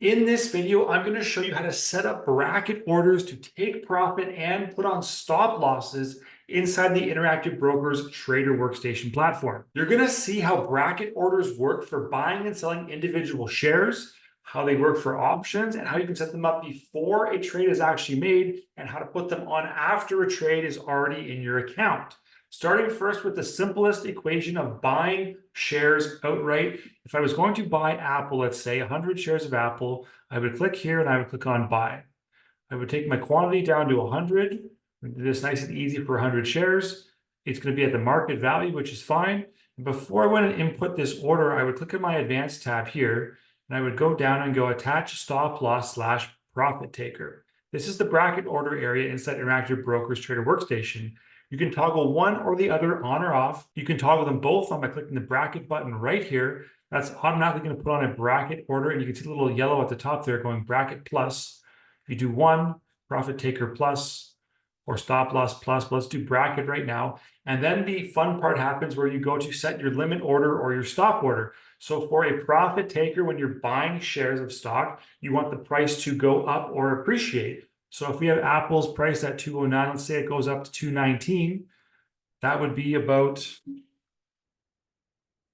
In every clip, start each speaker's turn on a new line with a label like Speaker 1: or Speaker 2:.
Speaker 1: In this video, I'm going to show you how to set up bracket orders to take profit and put on stop losses inside the Interactive Brokers Trader Workstation platform. You're going to see how bracket orders work for buying and selling individual shares, how they work for options, and how you can set them up before a trade is actually made, and how to put them on after a trade is already in your account. Starting first with the simplest equation of buying shares outright. If I was going to buy Apple, let's say 100 shares of Apple, I would click here and I would click on buy. I would take my quantity down to 100. Do this nice and easy for 100 shares. It's going to be at the market value, which is fine. Before I went and input this order, I would click on my advanced tab here, and I would go down and go attach stop loss / profit taker. This is the bracket order area inside Interactive Brokers Trader Workstation. You can toggle one or the other on or off. You can toggle them both on by clicking the bracket button right here. That's automatically going to put on a bracket order, and you can see the little yellow at the top there going bracket plus. If you do one, profit taker plus, or stop loss plus, but let's do bracket right now. And then the fun part happens where you go to set your limit order or your stop order. So for a profit taker, when you're buying shares of stock, you want the price to go up or appreciate. So if we have Apple's price at 209, let's say it goes up to 219, that would be about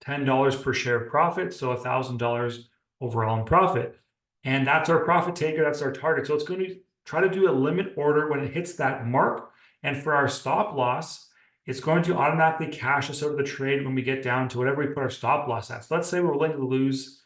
Speaker 1: $10 per share of profit, so $1,000 overall in profit. And that's our profit taker, that's our target. So it's going to try to do a limit order when it hits that mark. And for our stop loss, it's going to automatically cash us out of the trade when we get down to whatever we put our stop loss at. So let's say we're willing to lose,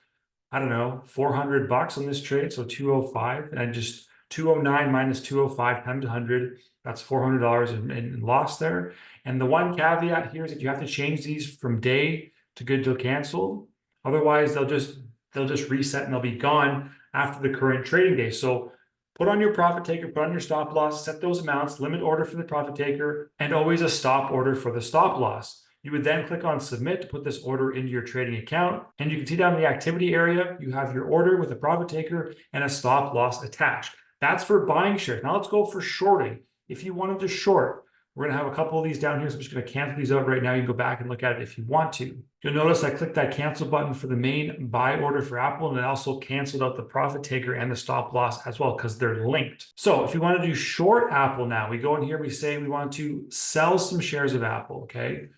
Speaker 1: I don't know, $400 on this trade, so 205, and just 209 minus 205 times 100, that's $400 in loss there. And the one caveat here is that you have to change these from day to good till canceled. Otherwise, they'll just reset and they'll be gone after the current trading day. So put on your profit taker, put on your stop loss, set those amounts, limit order for the profit taker, and always a stop order for the stop loss. You would then click on submit to put this order into your trading account. And you can see down in the activity area, you have your order with a profit taker and a stop loss attached. That's for buying shares. Now let's go for shorting. If you wanted to short, we're going to have a couple of these down here. So I'm just going to cancel these out right now. You can go back and look at it if you want to. You'll notice I clicked that cancel button for the main buy order for Apple, and it also canceled out the profit taker and the stop loss as well because they're linked. So if you want to do short Apple now, we go in here, we say we want to sell some shares of Apple, okay?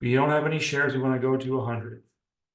Speaker 1: We don't have any shares. We want to go to 100.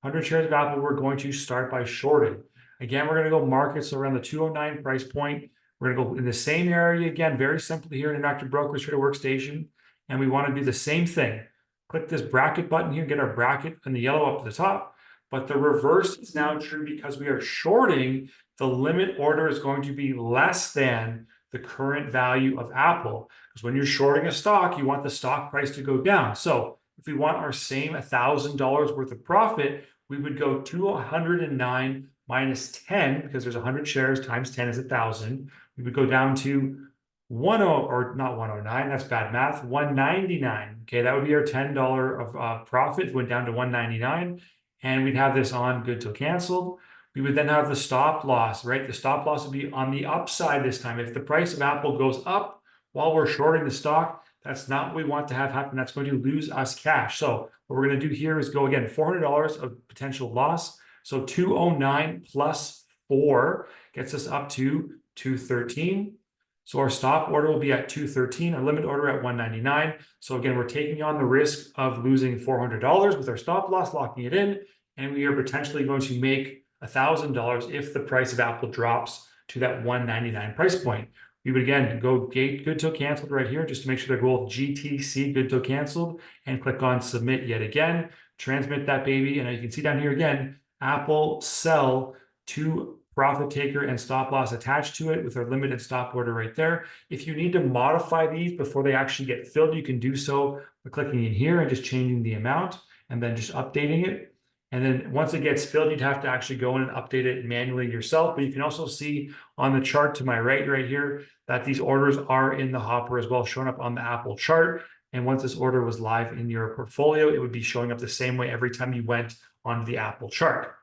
Speaker 1: 100 shares of Apple, we're going to start by shorting. Again, we're going to go markets around the 209 price point. We're going to go in the same area again, very simply here in Interactive Brokers Trader Workstation. And we want to do the same thing. Click this bracket button here, get our bracket in the yellow up to the top. But the reverse is now true because we are shorting. The limit order is going to be less than the current value of Apple. Because when you're shorting a stock, you want the stock price to go down. So if we want our same $1,000 worth of profit, we would go 209 minus 10, because there's 100 shares times 10 is 1,000. We would go down to 109, that's bad math, 199. Okay, that would be our $10 of profit. It went down to 199, and we'd have this on good till canceled. We would then have the stop loss, right? The stop loss would be on the upside this time. If the price of Apple goes up while we're shorting the stock, that's not what we want to have happen. That's going to lose us cash. So what we're going to do here is go again, $400 of potential loss. So 209 plus 4 gets us up to 213. So our stop order will be at 213, our limit order at 199. So again, we're taking on the risk of losing $400 with our stop loss, locking it in, and we are potentially going to make $1,000 if the price of Apple drops to that 199 price point. We would again go good till canceled right here, just to make sure they go with GTC good till canceled, and click on submit yet again, transmit that baby. And you can see down here again, Apple sell to profit taker and stop loss attached to it with our limited stop order right there. If you need to modify these before they actually get filled, you can do so by clicking in here and just changing the amount and then just updating it. And then once it gets filled, you'd have to actually go in and update it manually yourself. But you can also see on the chart to my right here that these orders are in the hopper as well, showing up on the Apple chart. And once this order was live in your portfolio, it would be showing up the same way every time you went onto the Apple chart.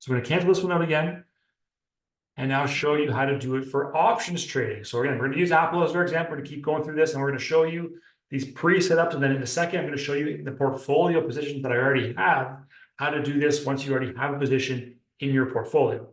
Speaker 1: So we're going to cancel this one out again, and now show you how to do it for options trading. So again, we're going to use Apple as our example. We're going to keep going through this, and we're going to show you these pre-setups. And then in a second, I'm going to show you the portfolio positions that I already have, how to do this once you already have a position in your portfolio.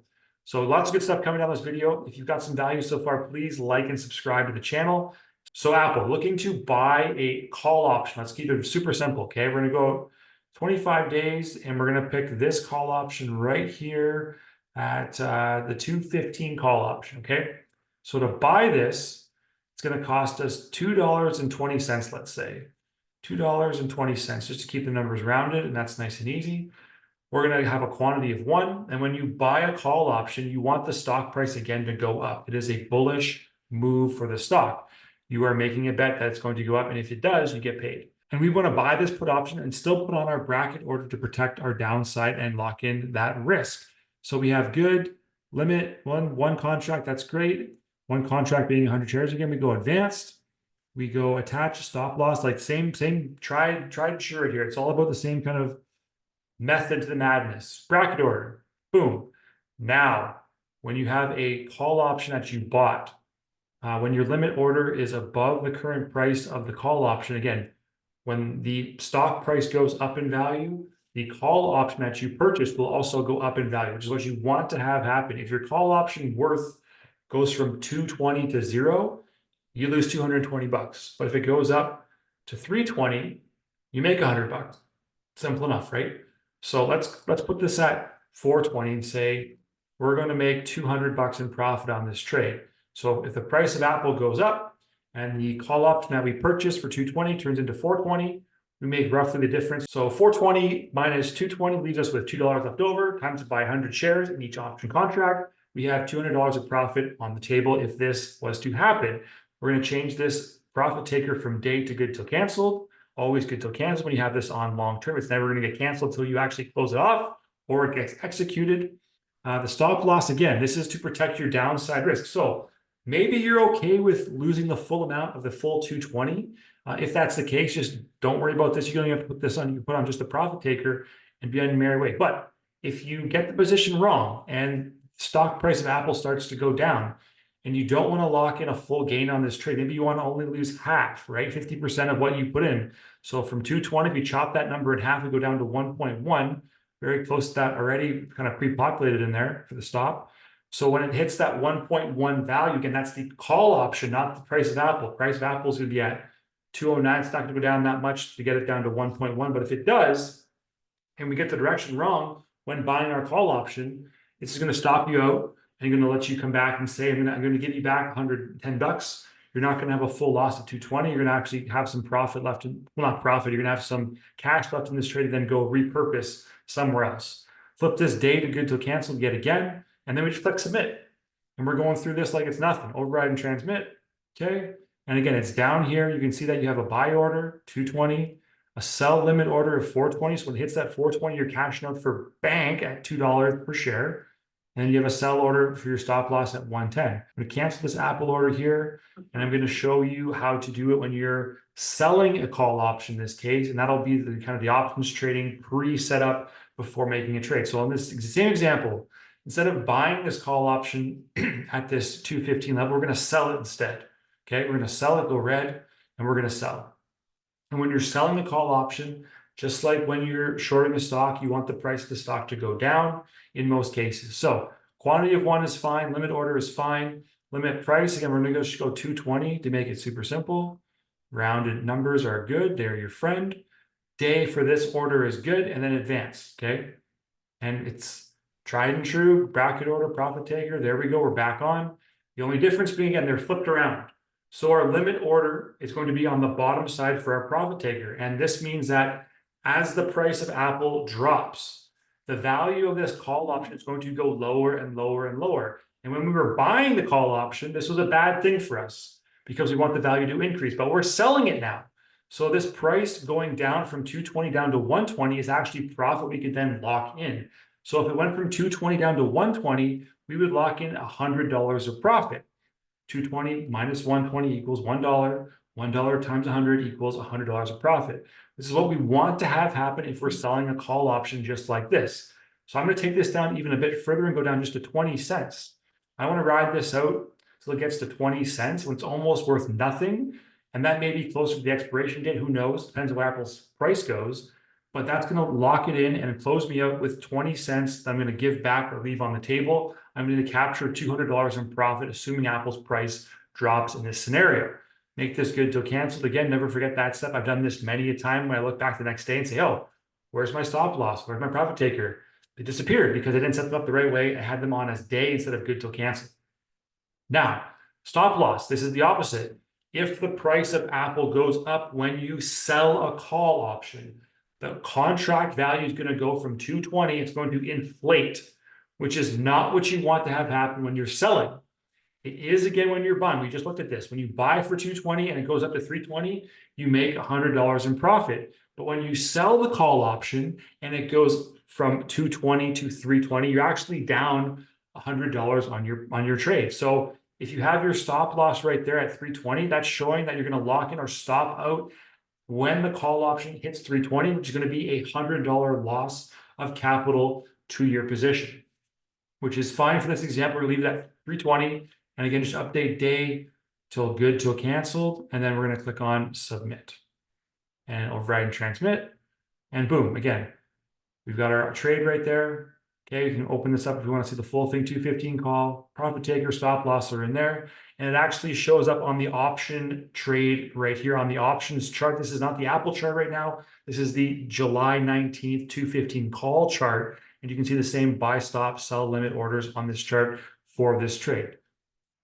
Speaker 1: So lots of good stuff coming down this video. If you've got some value so far, please like and subscribe to the channel. So Apple, looking to buy a call option. Let's keep it super simple, okay? We're gonna go 25 days, and we're gonna pick this call option right here at the 215 call option, okay? So to buy this, it's gonna cost us $2.20, let's say. $2.20, just to keep the numbers rounded, and that's nice and easy. We're going to have a quantity of 1. And when you buy a call option, you want the stock price again to go up. It is a bullish move for the stock. You are making a bet that it's going to go up. And if it does, you get paid. And we want to buy this put option and still put on our bracket order to protect our downside and lock in that risk. So we have good limit, one contract. That's great. One contract being 100 shares. Again, we go advanced. We go attach stop loss, like same tried and sure here. It's all about the same kind of method to the madness. Bracket order, boom. Now, when you have a call option that you bought, when your limit order is above the current price of the call option, again, when the stock price goes up in value, the call option that you purchased will also go up in value, which is what you want to have happen. If your call option worth goes from 220 to 0, you lose 220 bucks. But if it goes up to 320, you make 100 bucks. Simple enough, right? So let's put this at 420 and say we're going to make 200 bucks in profit on this trade. So if the price of Apple goes up and the call option that we purchased for 220 turns into 420, we make roughly the difference. So 420 minus 220 leaves us with $2 left over, times it by 100 shares in each option contract. We have $200 of profit on the table if this was to happen. We're going to change this profit taker from day to good till canceled. Always good till canceled when you have this on long term. It's never going to get canceled until you actually close it off or it gets executed. The stop loss, again, this is to protect your downside risk. So maybe you're okay with losing the full amount of the full 220. If that's the case, just don't worry about this. You don't have to put this on. You can put on just the profit taker and be on your merry way. But if you get the position wrong and stock price of Apple starts to go down, and you don't want to lock in a full gain on this trade. Maybe you want to only lose half, right? 50% of what you put in. So from 220, if you chop that number in half, we go down to 1.1, very close to that already, kind of pre-populated in there for the stop. So when it hits that 1.1 value, again, that's the call option, not the price of Apple. Price of Apple is going to be at 209. It's not going to go down that much to get it down to 1.1. But if it does, and we get the direction wrong when buying our call option, it's going to stop you out. And you're going to let you come back and say, I'm going to give you back 110 bucks. You're not going to have a full loss of 220. You're going to actually have some profit left. Well, not profit. You're going to have some cash left in this trade and then go repurpose somewhere else. Flip this day to good till cancel yet again. And then we just click submit. And we're going through this like it's nothing. Override and transmit. Okay. And again, it's down here. You can see that you have a buy order, 220, a sell limit order of 420. So when it hits that 420, you're cashing out for bank at $2 per share. And you have a sell order for your stop loss at 110. I'm going to cancel this Apple order here, and I'm going to show you how to do it when you're selling a call option in this case, and that'll be the kind of the options trading pre-set up before making a trade. So on this same example, instead of buying this call option at this 215 level, we're going to sell it instead. Okay, we're going to sell it, go red, and we're going to sell. And when you're selling the call option, just like when you're shorting a stock, you want the price of the stock to go down in most cases. So quantity of 1 is fine. Limit order is fine. Limit price, again, we're going to go 220 to make it super simple. Rounded numbers are good. They're your friend. Day for this order is good. And then advance, okay? And it's tried and true. Bracket order, profit taker. There we go. We're back on. The only difference being, again, they're flipped around. So our limit order is going to be on the bottom side for our profit taker. And this means that as the price of Apple drops, the value of this call option is going to go lower and lower and lower. And when we were buying the call option, this was a bad thing for us because we want the value to increase, but we're selling it now. So this price going down from 220 down to 120 is actually profit we could then lock in. So if it went from 220 down to 120, we would lock in $100 of profit. 220 minus 120 equals $1. $1 times 100 equals $100 of profit. This is what we want to have happen if we're selling a call option just like this. So I'm going to take this down even a bit further and go down just to 20 cents. I want to ride this out till it gets to 20 cents when it's almost worth nothing. And that may be closer to the expiration date. Who knows? Depends on where Apple's price goes. But that's going to lock it in and close me out with 20 cents that I'm going to give back or leave on the table. I'm going to capture $200 in profit, assuming Apple's price drops in this scenario. Make this good till canceled. Again, never forget that step. I've done this many a time when I look back the next day and say, oh, where's my stop loss? Where's my profit taker? They disappeared because I didn't set them up the right way. I had them on as day instead of good till canceled. Now, stop loss. This is the opposite. If the price of Apple goes up when you sell a call option, the contract value is going to go from 220. It's going to inflate, which is not what you want to have happen when you're selling. It is again when you're buying. We just looked at this. When you buy for 220 and it goes up to 320, you make $100 in profit. But when you sell the call option and it goes from 220 to 320, you're actually down $100 on your trade. So if you have your stop loss right there at 320, that's showing that you're going to lock in or stop out when the call option hits 320, which is going to be a $100 loss of capital to your position, which is fine for this example. We'll leave it at 320. And again, just update day till good till canceled. And then we're going to click on submit and override and transmit. And boom, again, we've got our trade right there. Okay, we can open this up if we want to see the full thing. 215 call, profit taker, stop loss are in there. And it actually shows up on the option trade right here on the options chart. This is not the Apple chart right now. This is the July 19th, 215 call chart. And you can see the same buy, stop, sell, limit orders on this chart for this trade.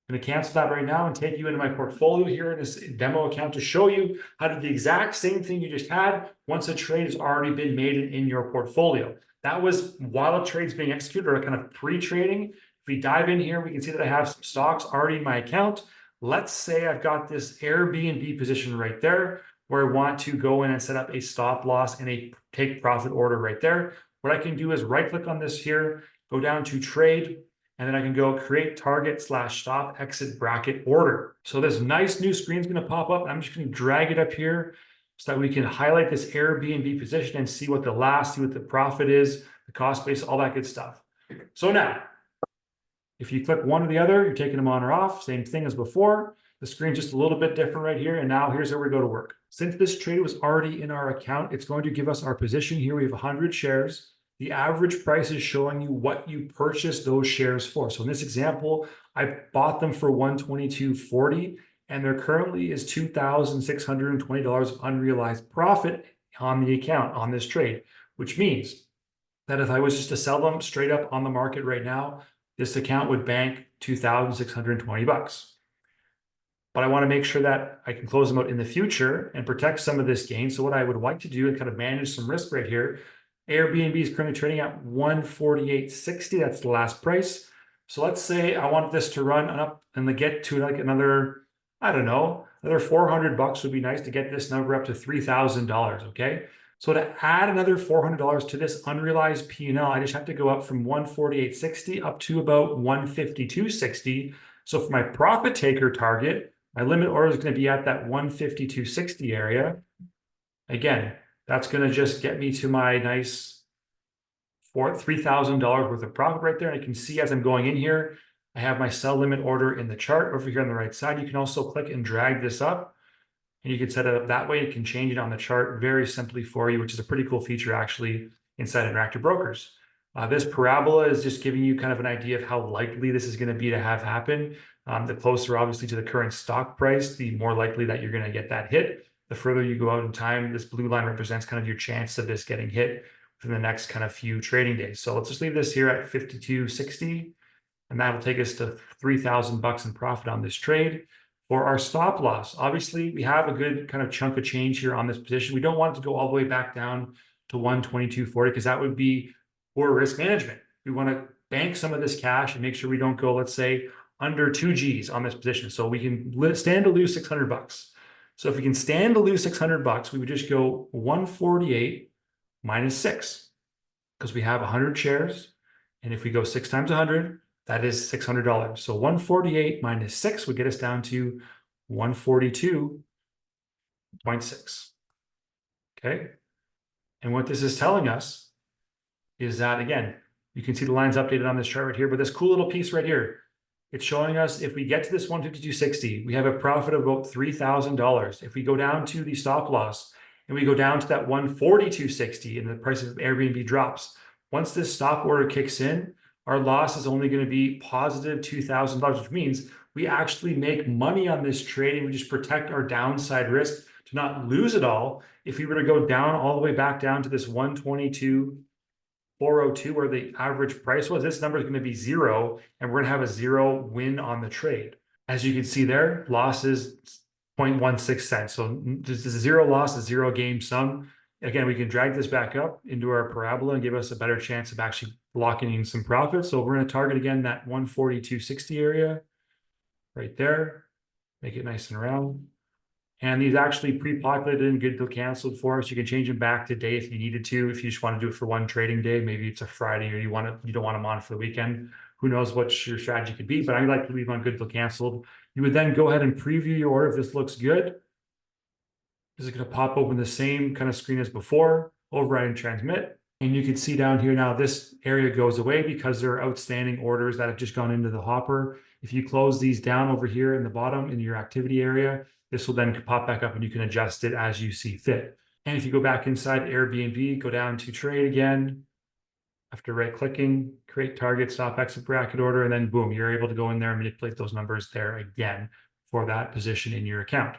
Speaker 1: I'm going to cancel that right now and take you into my portfolio here in this demo account to show you how to do the exact same thing you just had once a trade has already been made in your portfolio. That was while a trade's being executed or kind of pre-trading. If we dive in here, we can see that I have some stocks already in my account. Let's say I've got this Airbnb position right there where I want to go in and set up a stop loss and a take profit order right there. What I can do is right click on this here, go down to trade, and then I can go create target / stop exit bracket order. So this nice new screen is going to pop up. I'm just going to drag it up here so that we can highlight this Airbnb position and see what see what the profit is, the cost base, all that good stuff. So now, if you click one or the other, you're taking them on or off, same thing as before. The screen's just a little bit different right here. And now here's where we go to work. Since this trade was already in our account, it's going to give us our position here. We have 100 shares. The average price is showing you what you purchased those shares for. So in this example, I bought them for $122.40, and there currently is $2,620 of unrealized profit on the account on this trade, which means that if I was just to sell them straight up on the market right now, this account would bank $2,620. But I want to make sure that I can close them out in the future and protect some of this gain. So what I would like to do and kind of manage some risk right here, Airbnb is currently trading at $148.60. That's the last price. So let's say I want this to run up and get to like another, I don't know, another $400 would be nice to get this number up to $3,000. Okay. So to add another $400 to this unrealized P&L, I just have to go up from $148.60 up to about $152.60. So for my profit taker target, my limit order is going to be at that $152.60 area. Again, that's going to just get me to my nice $3,000 worth of profit right there. And I can see as I'm going in here, I have my sell limit order in the chart over here on the right side. You can also click and drag this up, and you can set it up that way. You can change it on the chart very simply for you, which is a pretty cool feature actually inside Interactive Brokers. This parabola is just giving you kind of an idea of how likely this is going to be to have happen. The closer, obviously, to the current stock price, the more likely that you're going to get that hit. The further you go out in time, this blue line represents kind of your chance of this getting hit within the next kind of few trading days. So let's just leave this here at 52.60, and that'll take us to $3,000 in profit on this trade. For our stop loss, obviously, we have a good kind of chunk of change here on this position. We don't want it to go all the way back down to $122.40 because that would be poor risk management. We want to bank some of this cash and make sure we don't go, let's say, under 2 G's on this position. So we can stand to lose $600. So if we can stand to lose $600, we would just go 148 minus 6 because we have 100 shares. And if we go 6 times 100, that is $600. So 148 minus 6 would get us down to 142.6. Okay. And what this is telling us is that, again, you can see the lines updated on this chart right here, but this cool little piece right here, it's showing us if we get to this 152.60, we have a profit of about $3,000. If we go down to the stop loss and we go down to that 142.60 and the price of Airbnb drops, once this stop order kicks in, our loss is only going to be positive $2,000, which means we actually make money on this trade, and we just protect our downside risk to not lose it all. If we were to go down all the way back down to this 122.402 where the average price was, this number is going to be zero, and we're going to have a zero win on the trade. As you can see there, loss is 0.16 cents. So this is a zero loss, a zero gain sum. Again, we can drag this back up into our parabola and give us a better chance of actually locking in some profit. So we're going to target again that 142.60 area right there. Make it nice and round. And these actually pre-populated and good till canceled for us. You can change them back to day if you needed to. If you just want to do it for one trading day, maybe it's a Friday, or you don't want them on for the weekend. Who knows what your strategy could be? But I like to leave on good till canceled. You would then go ahead and preview your order if this looks good. This is going to pop open the same kind of screen as before, override and transmit. And you can see down here now, this area goes away because there are outstanding orders that have just gone into the hopper. If you close these down over here in the bottom in your activity area, this will then pop back up and you can adjust it as you see fit. And if you go back inside Airbnb, go down to trade again, after right clicking, create target, stop, exit bracket order, and then boom, you're able to go in there and manipulate those numbers there again for that position in your account.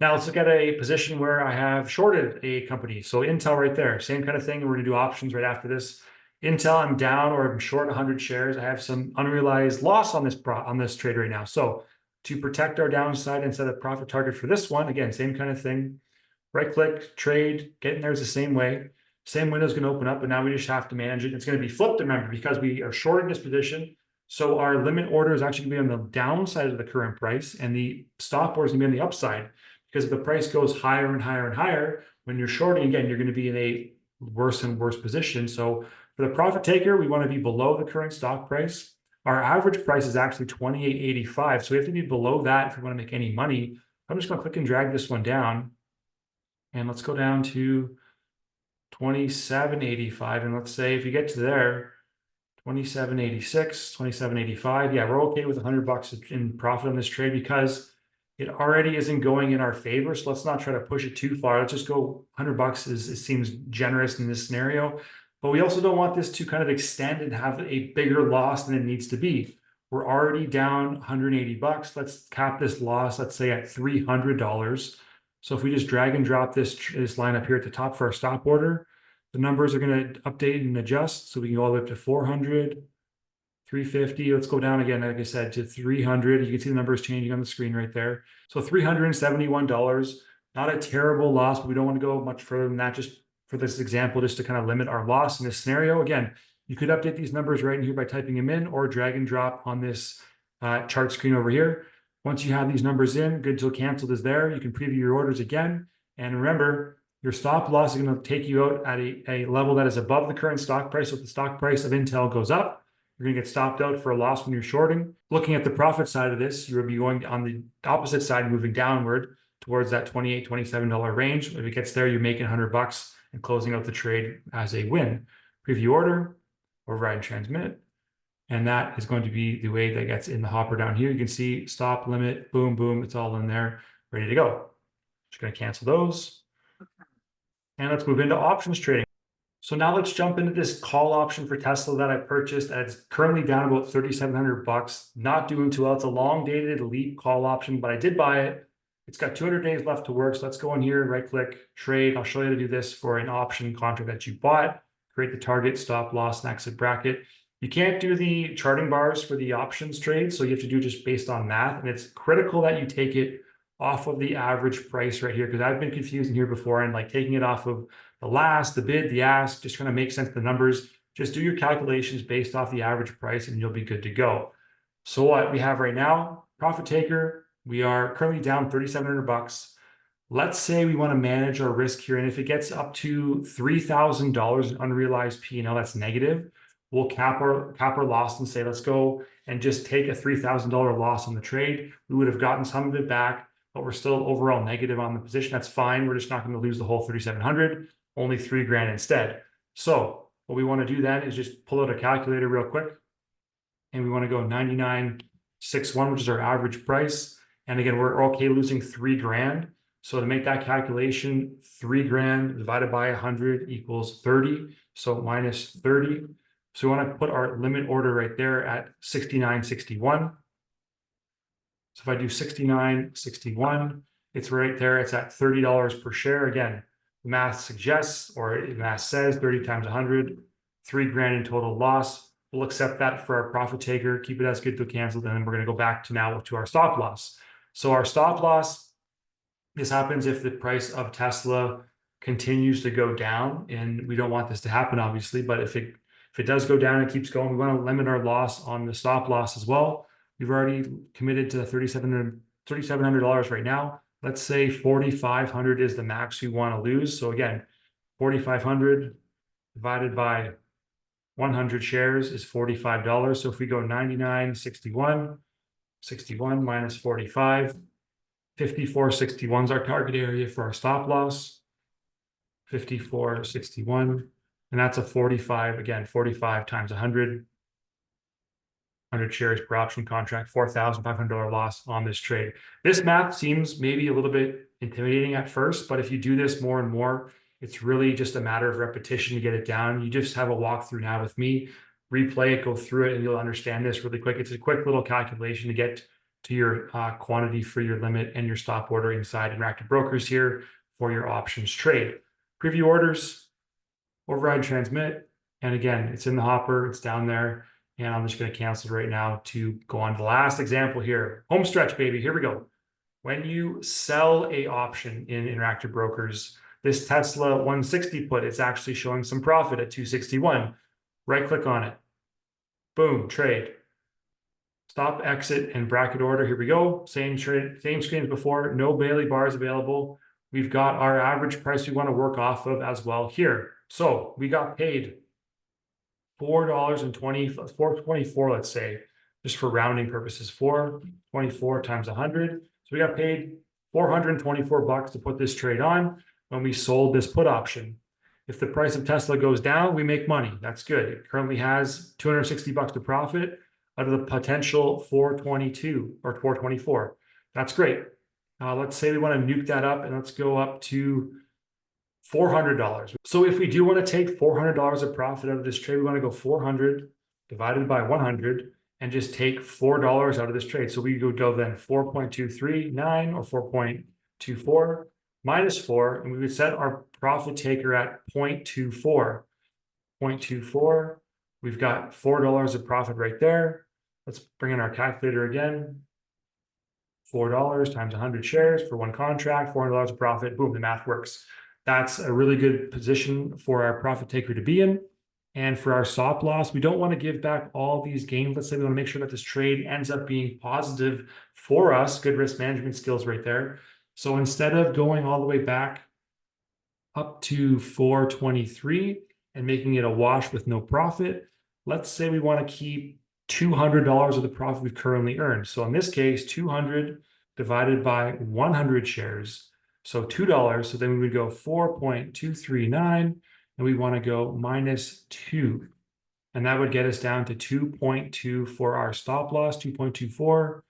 Speaker 1: Now let's look at a position where I have shorted a company. So Intel right there, same kind of thing. We're going to do options right after this. Intel, I'm down or I'm short 100 shares. I have some unrealized loss on this trade right now. So to protect our downside and set a profit target for this one, again, same kind of thing. Right click, trade, get in there is the same way. Same window is going to open up, but now we just have to manage it. It's going to be flipped, remember, because we are short in this position. So our limit order is actually going to be on the downside of the current price, and the stop order is going to be on the upside. Because if the price goes higher and higher and higher, when you're shorting, again, you're going to be in a worse and worse position. So for the profit taker, we want to be below the current stock price. Our average price is actually $28.85. So we have to be below that if we want to make any money. I'm just going to click and drag this one down. And let's go down to $27.85. And let's say if you get to there, $27.86, $27.85. Yeah, we're okay with $100 in profit on this trade because it already isn't going in our favor. So let's not try to push it too far. Let's just go $100 it seems generous in this scenario. But we also don't want this to kind of extend and have a bigger loss than it needs to be. We're already down $180. Let's cap this loss, let's say at $300. So if we just drag and drop this line up here at the top for our stop order, the numbers are going to update and adjust. So we can go all the way up to 400, 350. Let's go down again, like I said, to 300. You can see the numbers changing on the screen right there. So $371, not a terrible loss, but we don't want to go much further than that, just for this example, just to kind of limit our loss in this scenario. Again, you could update these numbers right in here by typing them in or drag and drop on this chart screen over here. Once you have these numbers in, good till canceled is there. You can preview your orders again. And remember, your stop loss is going to take you out at a level that is above the current stock price. So if the stock price of Intel goes up, you're going to get stopped out for a loss when you're shorting. Looking at the profit side of this, you will be going on the opposite side, moving downward towards that $28, $27 range. If it gets there, you're making $100 and closing out the trade as a win. Preview order, override and transmit. And that is going to be the way that gets in the hopper down here. You can see stop, limit, boom, boom. It's all in there, ready to go. Just going to cancel those. And let's move into options trading. So now let's jump into this call option for Tesla that I purchased. It's currently down about $3,700. Not doing too well. It's a long dated leap call option, but I did buy it. It's got 200 days left to work. So let's go in here, right click, trade. I'll show you how to do this for an option contract that you bought. Create the target, stop, loss, and exit bracket. You can't do the charting bars for the options trade. So you have to do just based on math. And it's critical that you take it off of the average price right here, because I've been confused in here before and like taking it off of the last, the bid, the ask, just trying to make sense of the numbers. Just do your calculations based off the average price and you'll be good to go. So what we have right now, profit taker, we are currently down $3,700. Let's say we want to manage our risk here. And if it gets up to $3,000 in unrealized P&L, that's negative, we'll cap our loss and say, let's go and just take a $3,000 loss on the trade. We would have gotten some of it back, but we're still overall negative on the position. That's fine. We're just not going to lose the whole 3,700, only $3,000 instead. So what we want to do then is just pull out a calculator real quick. And we want to go 99.61, which is our average price. And again, we're okay losing $3,000. So to make that calculation, $3,000 divided by 100 equals 30. So minus 30. So we want to put our limit order right there at 69.61. So if I do 69.61, it's right there. It's at $30 per share. Again, the math suggests, or the math says 30 times 100, $3,000 in total loss. We'll accept that for our profit taker, keep it as good to canceled, and then we're going to go back to now to our stop loss. So our stop loss, this happens if the price of Tesla continues to go down, and we don't want this to happen, obviously, but if it does go down and keeps going, we want to limit our loss on the stop loss as well. We've already committed to $3,700 right now. Let's say 4,500 is the max we want to lose. So again, 4,500 divided by 100 shares is $45. So if we go 99.61, 61 minus 45, 54.61 is our target area for our stop loss. 54.61, and that's a 45, again, 45 times 100 shares per option contract, $4,500 loss on this trade. This math seems maybe a little bit intimidating at first, but if you do this more and more, it's really just a matter of repetition to get it down. You just have a walkthrough now with me, replay it, go through it, and you'll understand this really quick. It's a quick little calculation to get to your quantity for your limit and your stop order inside Interactive Brokers here for your options trade. Preview orders, override transmit, and again, it's in the hopper, it's down there, and I'm just going to cancel right now to go on to the last example here. Home stretch, baby, here we go. When you sell a option in Interactive Brokers, this Tesla 160 put, it's actually showing some profit at 261. Right click on it. Boom, trade. Stop, exit, and bracket order. Here we go. Same trade, same screen as before. No Bailey bars available. We've got our average price we want to work off of as well here. So we got paid $4.24, let's say, just for rounding purposes, 424 times 100. So we got paid $424 to put this trade on when we sold this put option. If the price of Tesla goes down, we make money. That's good. It currently has $260 to profit out of the potential 422 or 424. That's great. Let's say we want to nuke that up, and let's go up to $400. So if we do want to take $400 of profit out of this trade, we want to go 400 divided by 100 and just take $4 out of this trade. So we would go then 4.239 or 4.24 minus 4, and we would set our profit taker at 0.24. 0.24. We've got $4 of profit right there. Let's bring in our calculator again. $4 times 100 shares for one contract, $400 of profit. Boom, the math works. That's a really good position for our profit taker to be in. And for our stop loss, we don't want to give back all these gains. Let's say we want to make sure that this trade ends up being positive for us. Good risk management skills right there. So instead of going all the way back up to 423 and making it a wash with no profit, let's say we want to keep $200 of the profit we've currently earned. So in this case, 200 divided by 100 shares. So $2. So then we would go 4.239, and we want to go minus 2. And that would get us down to 2.2 for our stop loss, 2.24,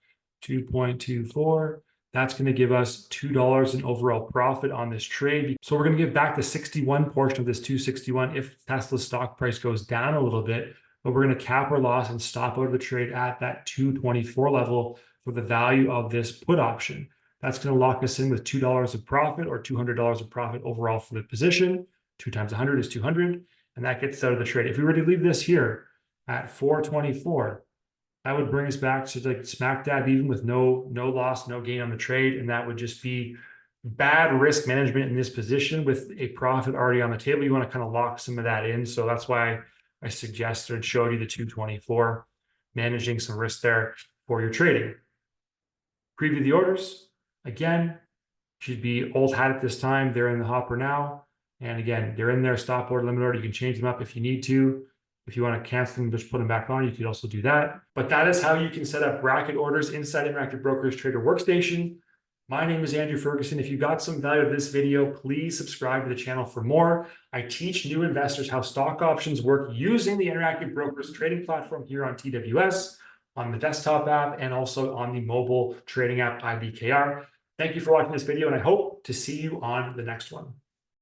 Speaker 1: 2.24. That's going to give us $2 in overall profit on this trade. So we're going to give back the 61 portion of this 261 if Tesla's stock price goes down a little bit, but we're going to cap our loss and stop out of the trade at that 224 level for the value of this put option. That's going to lock us in with $2 of profit or $200 of profit overall for the position. 2 times 100 is 200, and that gets out of the trade. If we were to leave this here at 424, that would bring us back to like smack dab even with no loss, no gain on the trade, and that would just be bad risk management in this position with a profit already on the table. You want to kind of lock some of that in, so that's why I suggested and showed you the 224, managing some risk there for your trading. Preview the orders. Again, should be old hat at this time. They're in the hopper now. And again, they're in there, stop order, limit order. You can change them up if you need to. If you want to cancel them, just put them back on. You could also do that. But that is how you can set up bracket orders inside Interactive Brokers Trader Workstation. My name is Andrew Ferguson. If you got some value out of this video, please subscribe to the channel for more. I teach new investors how stock options work using the Interactive Brokers trading platform here on TWS, on the desktop app, and also on the mobile trading app IBKR. Thank you for watching this video, and I hope to see you on the next one.